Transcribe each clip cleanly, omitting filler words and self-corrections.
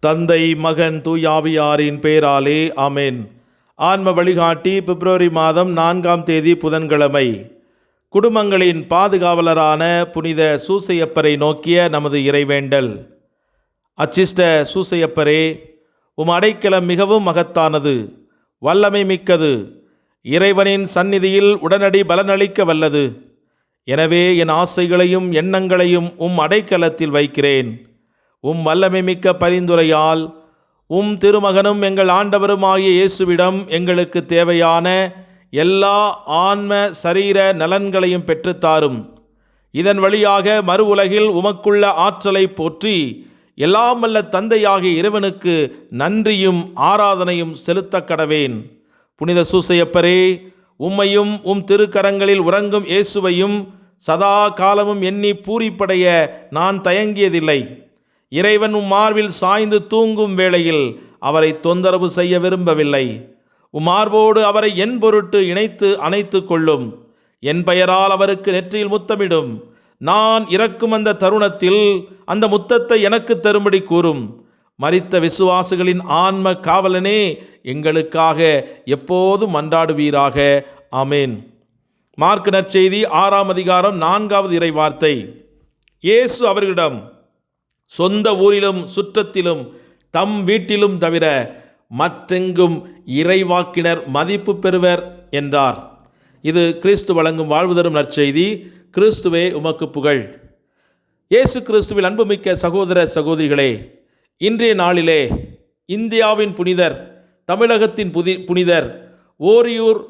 தந்தை, மகன், தூயாவியாரின் பெயராலே ஆமென். ஆன்ம வழிகாட்டி பிப்ரவரி மாதம் 4ஆம் தேதி புதன்கிழமை. குடும்பங்களின் பாதுகாவலரான புனித சூசையப்பரை நோக்கிய நமது இறைவேண்டல். அச்சிஷ்ட சூசையப்பரே, உம் அடைக்கலம் மிகவும் மகத்தானது, வல்லமை மிக்கது, இறைவனின் சந்நிதியில் உடனடி பலனளிக்க வல்லது. எனவே என் ஆசைகளையும் எண்ணங்களையும் உம் அடைக்கலத்தில் வைக்கிறேன். உம் வல்லமை மிக்க பரிந்துரையால் உம் திருமகனும் எங்கள் ஆண்டவருமாகிய இயேசுவிடம் எங்களுக்கு தேவையான எல்லா ஆன்ம சரீர நலன்களையும் பெற்றுத்தாரும். இதன் வழியாக மறு உலகில் உமக்குள்ள ஆற்றலை போற்றி எல்லாம் வல்ல தந்தையாகிய இறைவனுக்கு நன்றியும் ஆராதனையும் செலுத்த கடவேன். புனித சூசையப்பரே, உம்மையும் உம் திருக்கரங்களில் உறங்கும் இயேசுவையும் சதா காலமும் எண்ணி பூரிப்படைய நான் தயங்கியதில்லை. இறைவன் உம் மார்பில் சாய்ந்து தூங்கும் வேளையில் அவரை தொந்தரவு செய்ய விரும்பவில்லை. உமார்போடு அவரை என் பொருட்டு இணைத்து அணைத்து கொள்ளும். என் பெயரால் அவருக்கு நெற்றியில் முத்தமிடும். நான் இறக்கும் அந்த தருணத்தில் அந்த முத்தத்தை எனக்கு தரும்படி கூறும். மரித்த விசுவாசிகளின் ஆன்ம காவலனே, எங்களுக்காக எப்போதும் மன்றாடுவீராக. ஆமேன். மார்க்கு நற்செய்தி 6ஆம் அதிகாரம் 4வது இறைவார்த்தை. இயேசு அவர்களிடம், சொந்த ஊரிலும் சுற்றத்திலும் தம் வீட்டிலும் தவிர மற்றெங்கும் இறைவாக்கினர் மதிப்பு பெறுவர் என்றார். இது கிறிஸ்து வழங்கும் வாழ்வு தரும் நற்செய்தி. கிறிஸ்துவே உமக்கு புகழ். இயேசு கிறிஸ்துவில் அன்புமிக்க சகோதர சகோதரிகளே, இன்றைய நாளிலே இந்தியாவின் புனிதர், தமிழகத்தின் புனிதர், ஓரியூர்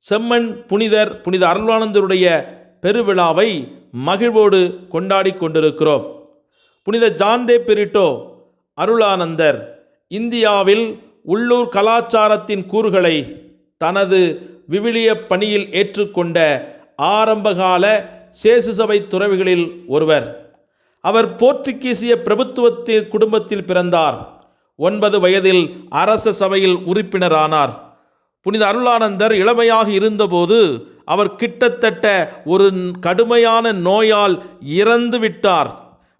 செம்மண் புனிதர் புனித அருளானந்தருடைய பெருவிழாவை மகிழ்வோடு கொண்டாடி கொண்டிருக்கிறோம். புனித ஜான் தே பெரிட்டோ அருளானந்தர் இந்தியாவில் உள்ளூர் கலாச்சாரத்தின் கூறுகளை தனது விவிலிய பணியில் ஏற்றுக்கொண்ட ஆரம்பகால சேசு சபை துறவிகளில் ஒருவர். அவர் போர்த்துகீசிய பிரபுத்துவத்தின் குடும்பத்தில் பிறந்தார். 9 வயதில் அரச சபையில் உறுப்பினரானார். புனித அருளானந்தர் இளமையாக இருந்தபோது அவர் கிட்டத்தட்ட ஒரு கடுமையான நோயால் இறந்து விட்டார்.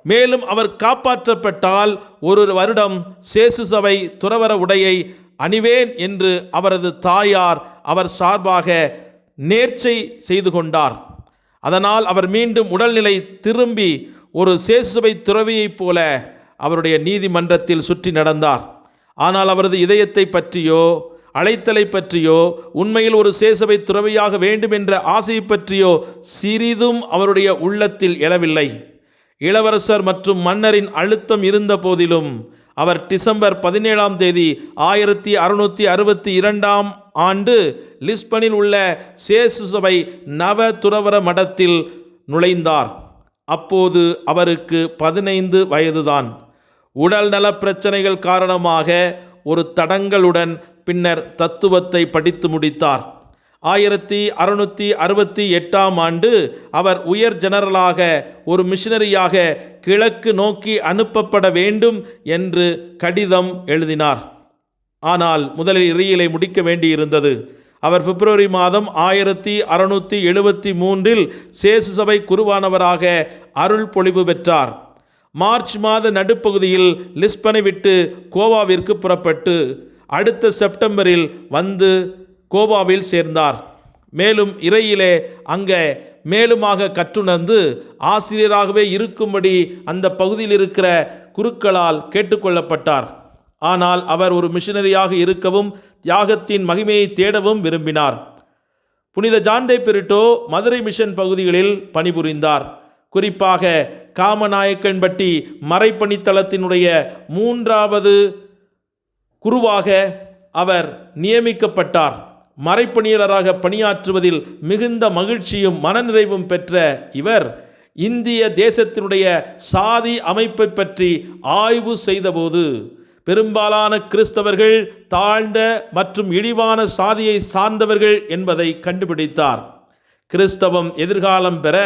மேலும் அவர் காப்பாற்றப்பட்டால் 1 வருடம் சேசு சபை துறவற உடையை அணிவேன் என்று அவரது தாயார் அவர் சார்பாக நேர்ச்சை செய்து கொண்டார். அதனால் அவர் மீண்டும் உடல்நிலை திரும்பி ஒரு சேசு சபை துறவியைப் போல அவருடைய நீதிமன்றத்தில் சுற்றி நடந்தார். ஆனால் அவரது இதயத்தை பற்றியோ அழைத்தலை பற்றியோ உண்மையில் ஒரு சேசபை துறவியாக வேண்டும் என்ற ஆசை பற்றியோ சிறிதும் அவருடைய உள்ளத்தில் எழவில்லை. இளவரசர் மற்றும் மன்னரின் அழுத்தம் இருந்த போதிலும் அவர் டிசம்பர் 17ஆம் தேதி 1662ஆம் ஆண்டு லிஸ்பனில் உள்ள சேசு சபை நவ துறவற மடத்தில் நுழைந்தார். அப்போது அவருக்கு 15 வயதுதான். உடல் நல பிரச்சனைகள் காரணமாக ஒரு தடங்களுடன் பின்னர் தத்துவத்தை படித்து முடித்தார். 1668ஆம் ஆண்டு அவர் உயர் ஜெனரலாக ஒரு மிஷனரியாக கிழக்கு நோக்கி அனுப்பப்பட வேண்டும் என்று கடிதம் எழுதினார். ஆனால் முதலில் இறையிலை முடிக்க வேண்டியிருந்தது. அவர் பிப்ரவரி மாதம் 1673இல் சேசு சபை குருவானவராக அருள் பொழிவு பெற்றார். மார்ச் மாத நடுப்பகுதியில் லிஸ்பனை விட்டு கோவாவிற்கு புறப்பட்டு அடுத்த செப்டம்பரில் வந்து கோவாவில் சேர்ந்தார். மேலும் இறையிலே அங்கே மேலுமாக கற்றுணர்ந்து ஆசிரியராகவே இருக்கும்படி அந்த பகுதியில் இருக்கிற குருக்களால் கேட்டுக்கொள்ளப்பட்டார். ஆனால் அவர் ஒரு மிஷனரியாக இருக்கவும் தியாகத்தின் மகிமையை தேடவும் விரும்பினார். புனித ஜான் தே பெரிட்டோ மதுரை மிஷன் பகுதிகளில் பணிபுரிந்தார். குறிப்பாக காமநாயக்கன்பட்டி மறைப்பணித்தளத்தினுடைய 3வது குருவாக அவர் நியமிக்கப்பட்டார். மறைப்பணியாளராக பணியாற்றுவதில் மிகுந்த மகிழ்ச்சியும் மனநிறைவும் பெற்ற இவர் இந்திய தேசத்தினுடைய சாதி அமைப்பை பற்றி ஆய்வு செய்தபோது பெரும்பாலான கிறிஸ்தவர்கள் தாழ்ந்த மற்றும் இழிவான சாதியை சார்ந்தவர்கள் என்பதை கண்டுபிடித்தார். கிறிஸ்தவம் எதிர்காலம் பெற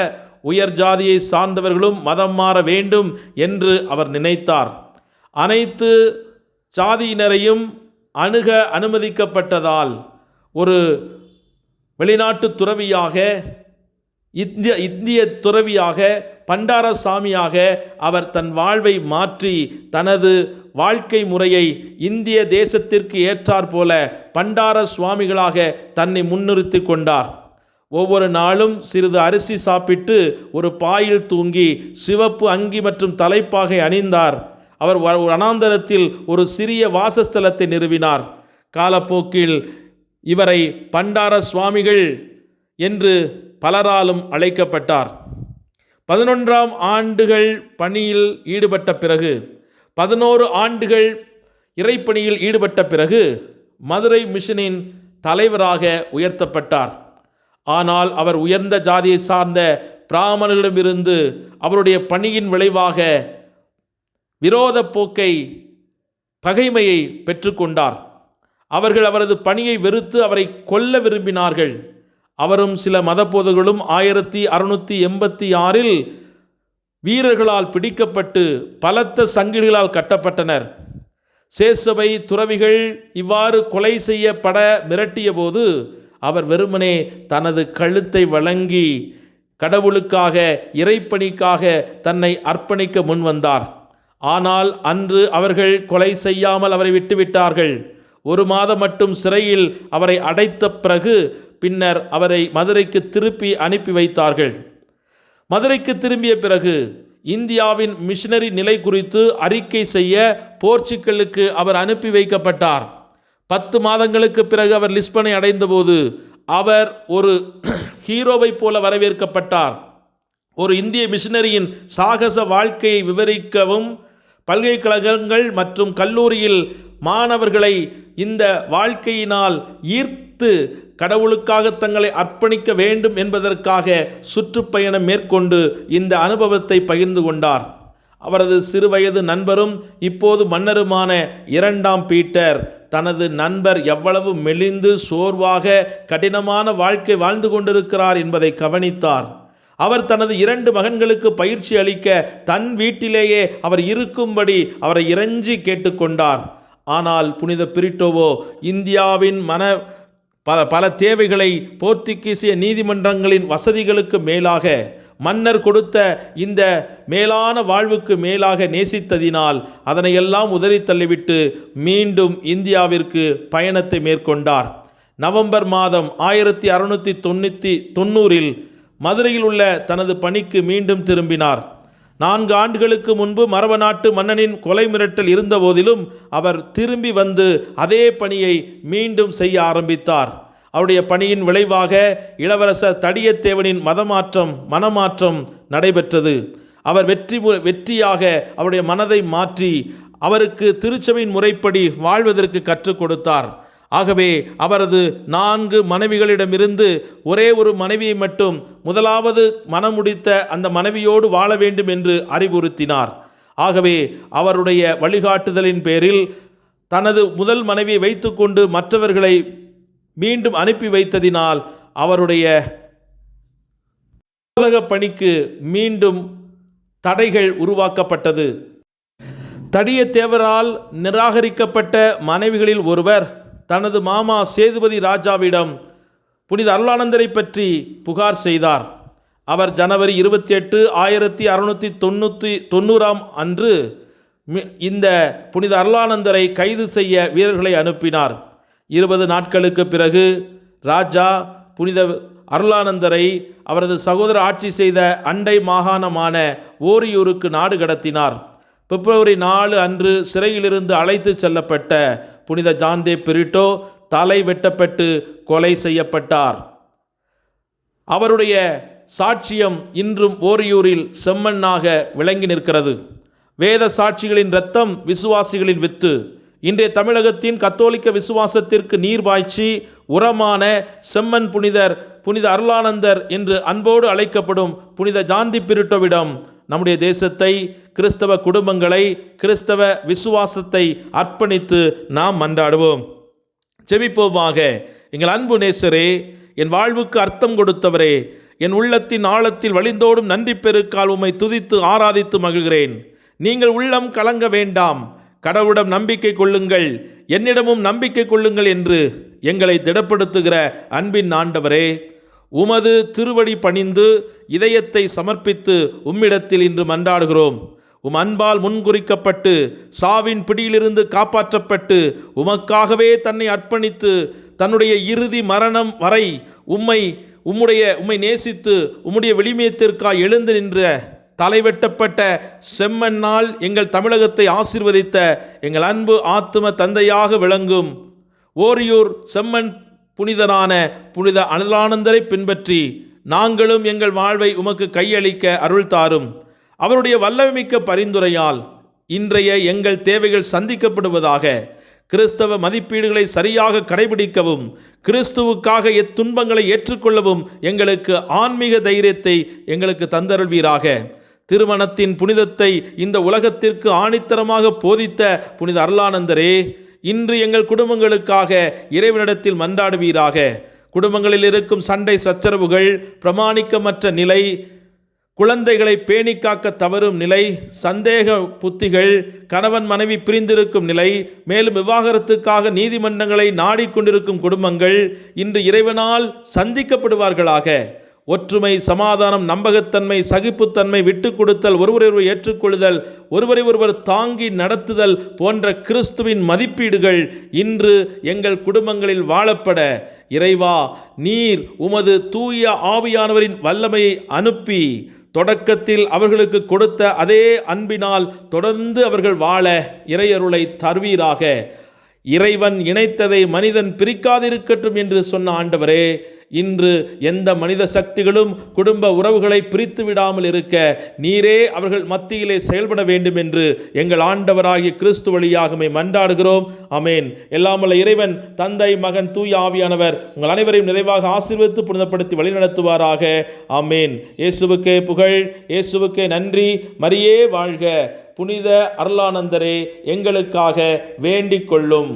உயர் ஜாதியை சார்ந்தவர்களும் மதம் மாற வேண்டும் என்று அவர் நினைத்தார். அனைத்து சாதியினரையும் அணுக அனுமதிக்கப்பட்டதால் ஒரு வெளிநாட்டு துறவியாக இந்திய துறவியாக பண்டாரசாமியாக அவர் தன் வாழ்வை மாற்றி தனது வாழ்க்கை முறையை இந்திய தேசத்திற்கு ஏற்றாற்போல பண்டார சுவாமிகளாக தன்னை முன்னிறுத்தி கொண்டார். ஒவ்வொரு நாளும் சிறிது அரிசி சாப்பிட்டு ஒரு பாயில் தூங்கி சிவப்பு அங்கி மற்றும் தலைப்பாகை அணிந்தார். அவர் வனாந்தரத்தில் ஒரு சிறிய வாசஸ்தலத்தை நிறுவினார். காலப்போக்கில் இவரை பண்டார சுவாமிகள் என்று பலராலும் அழைக்கப்பட்டார். 11 ஆண்டுகள் பணியில் ஈடுபட்ட பிறகு 11 ஆண்டுகள் இறைப்பணியில் ஈடுபட்ட பிறகு மதுரை மிஷனின் தலைவராக உயர்த்தப்பட்டார். ஆனால் அவர் உயர்ந்த ஜாதியை சார்ந்த பிராமணர்களிடமிருந்து அவருடைய பணியின் விளைவாக விரோத போக்கை பகைமையை பெற்றுக்கொண்டார். அவர்கள் அவரது பணியை வெறுத்து அவரை கொல்ல விரும்பினார்கள். அவரும் சில மதபோதகர்களும் 1686 வீரர்களால் பிடிக்கப்பட்டு பலத்த சங்கிலிகளால் கட்டப்பட்டனர். சேசபை துறவிகள் இவ்வாறு கொலை செய்யப்பட மிரட்டிய போது அவர் வெறுமனே தனது கழுத்தை வழங்கி கடவுளுக்காக இறைப்பணிக்காக தன்னை அர்ப்பணிக்க முன்வந்தார். ஆனால் அன்று அவர்கள் கொலை செய்யாமல் அவரை விட்டுவிட்டார்கள். 1 மாதம் மட்டும் சிறையில் அவரை அடைத்த பிறகு பின்னர் அவரை மதுரைக்கு திருப்பி அனுப்பி வைத்தார்கள். மதுரைக்கு திரும்பிய பிறகு இந்தியாவின் மிஷனரி நிலை குறித்து அறிக்கை செய்ய போர்ச்சுகலுக்கு அவர் அனுப்பி வைக்கப்பட்டார். 10 மாதங்களுக்கு பிறகு அவர் லிஸ்பனை அடைந்தபோது அவர் ஒரு ஹீரோவை போல வரவேற்கப்பட்டார். ஒரு இந்திய மிஷனரியின் சாகச வாழ்க்கையை விவரிக்கவும் பல்கலைக்கழகங்கள் மற்றும் கல்லூரியில் மாணவர்களை இந்த வாழ்க்கையினால் ஈர்த்து கடவுளுக்காக தங்களை அர்ப்பணிக்க வேண்டும் என்பதற்காக சுற்றுப்பயணம் மேற்கொண்டு இந்த அனுபவத்தை பகிர்ந்து கொண்டார். அவரது சிறுவயது நண்பரும் இப்போது மன்னருமான 2ஆம் பீட்டர் தனது நண்பர் எவ்வளவு மெலிந்து சோர்வாக கடினமான வாழ்க்கை வாழ்ந்து கொண்டிருக்கிறார் என்பதை கவனித்தார். அவர் தனது 2 மகன்களுக்கு பயிற்சி அளிக்க தன் வீட்டிலேயே அவர் இருக்கும்படி அவரை இறைஞ்சி கேட்டுக்கொண்டார். ஆனால் புனித பிரிட்டோவோ இந்தியாவின் பல தேவைகளை போர்த்துகீசிய நீதிமன்றங்களின் வசதிகளுக்கு மேலாக மன்னர் கொடுத்த இந்த மேலான வாழ்வுக்கு மேலாக நேசித்ததினால் அதனையெல்லாம் உதறி தள்ளிவிட்டு மீண்டும் இந்தியாவிற்கு பயணத்தை மேற்கொண்டார். நவம்பர் மாதம் 1690 மதுரையில் உள்ள தனது பணிக்கு மீண்டும் திரும்பினார். 4 ஆண்டுகளுக்கு முன்பு மரப நாட்டு மன்னனின் கொலை மிரட்டல் இருந்த போதிலும் அவர் திரும்பி வந்து அதே பணியை மீண்டும் செய்ய ஆரம்பித்தார். அவருடைய பணியின் விளைவாக இளவரசர் தடியத்தேவனின் மனமாற்றம் நடைபெற்றது. அவர் வெற்றியாக அவருடைய மனதை மாற்றி அவருக்கு திருச்சபையின் முறைப்படி வாழ்வதற்கு கற்றுக் கொடுத்தார். ஆகவே அவரது 4 மனைவிகளிடமிருந்து ஒரே ஒரு மனைவியை மட்டும் முதலாவது மணமுடித்த அந்த மனைவியோடு வாழ வேண்டும் என்று அறிவுறுத்தினார். ஆகவே அவருடைய வழிகாட்டுதலின் பேரில் தனது முதல் மனைவியை வைத்துக்கொண்டு மற்றவர்களை மீண்டும் அனுப்பி வைத்ததினால் அவருடைய பணிக்கு மீண்டும் தடைகள் உருவாக்கப்பட்டது. தடியத்தேவரால் நிராகரிக்கப்பட்ட மனைவிகளில் ஒருவர் தனது மாமா சேதுபதி ராஜாவிடம் புனித அருளானந்தரை பற்றி புகார் செய்தார். அவர் ஜனவரி 28, 1690 அன்று இந்த புனித அருளானந்தரை கைது செய்ய வீரர்களை அனுப்பினார். 20 நாட்களுக்கு பிறகு ராஜா புனித அருளானந்தரை அவரது சகோதரர் ஆட்சி செய்த அண்டை மாகாணமான ஓரியூருக்கு நாடு கடத்தினார். பிப்ரவரி 4 அன்று சிறையிலிருந்து அழைத்து செல்லப்பட்ட புனித ஜான் தே பிரிட்டோ தலை வெட்டப்பட்டு கொலை செய்யப்பட்டார். அவருடைய சாட்சியம் இன்றும் ஓரியூரில் செம்மண்ணாக விளங்கி நிற்கிறது. வேத சாட்சிகளின் இரத்தம் விசுவாசிகளின் வித்து. இன்றைய தமிழகத்தின் கத்தோலிக்க விசுவாசத்திற்கு நீர் பாய்ச்சி உரமான செம்மன் புனித அருளானந்தர் என்று அன்போடு அழைக்கப்படும் புனித ஜான் தி பிரிட்டோவிடம் நம்முடைய தேசத்தை, கிறிஸ்தவ குடும்பங்களை, கிறிஸ்தவ விசுவாசத்தை அர்ப்பணித்து நாம் மன்றாடுவோம். ஜெபிப்போமாக. எங்கள் அன்பு நேசரே, என் வாழ்வுக்கு அர்த்தம் கொடுத்தவரே, என் உள்ளத்தின் ஆழத்தில் வழிந்தோடும் நன்றி பெருக்கால் உம்மை துதித்து ஆராதித்து மகிழ்கிறேன். நீங்கள் உள்ளம் கலங்க வேண்டாம், கடவுளிடம் நம்பிக்கை கொள்ளுங்கள், என்னிடமும் நம்பிக்கை கொள்ளுங்கள் என்று எங்களை திடப்படுத்துகிற அன்பின் ஆண்டவரே, உமது திருவடி பணிந்து இதயத்தை சமர்ப்பித்து உம்மிடத்தில் இன்று மன்றாடுகிறோம். உம் அன்பால் முன்குறிக்கப்பட்டு சாவின் பிடியிலிருந்து காப்பாற்றப்பட்டு உமக்காகவே தன்னை அர்ப்பணித்து தன்னுடைய இறுதி மரணம் வரை உம்மை நேசித்து உம்முடைய விளிமியத்திற்காய் எழுந்து நின்ற தலைவெட்டப்பட்ட செம்மண்ணால் எங்கள் தமிழகத்தை ஆசீர்வதித்த எங்கள் அன்பு ஆத்தும தந்தையாக விளங்கும் ஓரியூர் செம்மண் புனிதரான புனித அருளானந்தரை பின்பற்றி நாங்களும் எங்கள் வாழ்வை உமக்கு கையளிக்க அருள் தாரும். அவருடைய வல்லமைமிக்க பரிந்துரையால் இன்றைய எங்கள் தேவைகள் சந்திக்கப்படுவதாக. கிறிஸ்தவ மதிப்பீடுகளை சரியாக கடைபிடிக்கவும் கிறிஸ்துவுக்காக எத்துன்பங்களை ஏற்றுக்கொள்ளவும் எங்களுக்கு ஆன்மீக தைரியத்தை எங்களுக்கு தந்தருள்வீராக. திருமணத்தின் புனிதத்தை இந்த உலகத்திற்கு ஆணித்தரமாக போதித்த புனித அருளானந்தரே, இன்று எங்கள் குடும்பங்களுக்காக இறைவனிடத்தில் மன்றாடுவீராக. குடும்பங்களில் இருக்கும் சண்டை சச்சரவுகள், பிரமாணிக்கமற்ற நிலை, குழந்தைகளை பேணி காக்க தவறும் நிலை, சந்தேக புத்திகள், கணவன் மனைவி பிரிந்திருக்கும் நிலை, மேலும் விவாகரத்துக்காக நீதிமன்றங்களை நாடிக்கொண்டிருக்கும் குடும்பங்கள் இன்று இறைவனால் சந்திக்கப்படுவார்களாக. ஒற்றுமை, சமாதானம், நம்பகத்தன்மை, சகிப்புத்தன்மை, விட்டு கொடுத்தல், ஒருவரை ஏற்றுக்கொள்ளுதல், ஒருவரை ஒருவர் தாங்கி நடத்துதல் போன்ற கிறிஸ்துவின் மதிப்பீடுகள் இன்று எங்கள் குடும்பங்களில் வாழப்பட இறைவா, நீர் உமது தூய ஆவியானவரின் வல்லமையை அனுப்பி தொடக்கத்தில் அவர்களுக்கு கொடுத்த அதே அன்பினால் தொடர்ந்து அவர்கள் வாழ இறையருளை தருவீராக. இறைவன் இணைத்ததை மனிதன் பிரிக்காதிருக்கட்டும் என்று சொன்ன ஆண்டவரே, இன்று எந்த மனித சக்திகளும் குடும்ப உறவுகளை பிரித்து விடாமல் இருக்க நீரே அவர்கள் மத்தியிலே செயல்பட வேண்டும் என்று எங்கள் ஆண்டவராகிய கிறிஸ்து வழியாக மன்றாடுகிறோம். ஆமென். எல்லாமல்ல இறைவன் தந்தை, மகன், தூய ஆவியானவர் உங்கள் அனைவரையும் நிறைவாக ஆசீர்வதித்து புனிதப்படுத்தி வழிநடத்துவாராக. ஆமென். இயேசுவுக்கே புகழ், இயேசுவுக்கே நன்றி. மரியே வாழ்க. புனித அருளானந்தரே, எங்களுக்காக வேண்டிக் கொள்ளும்.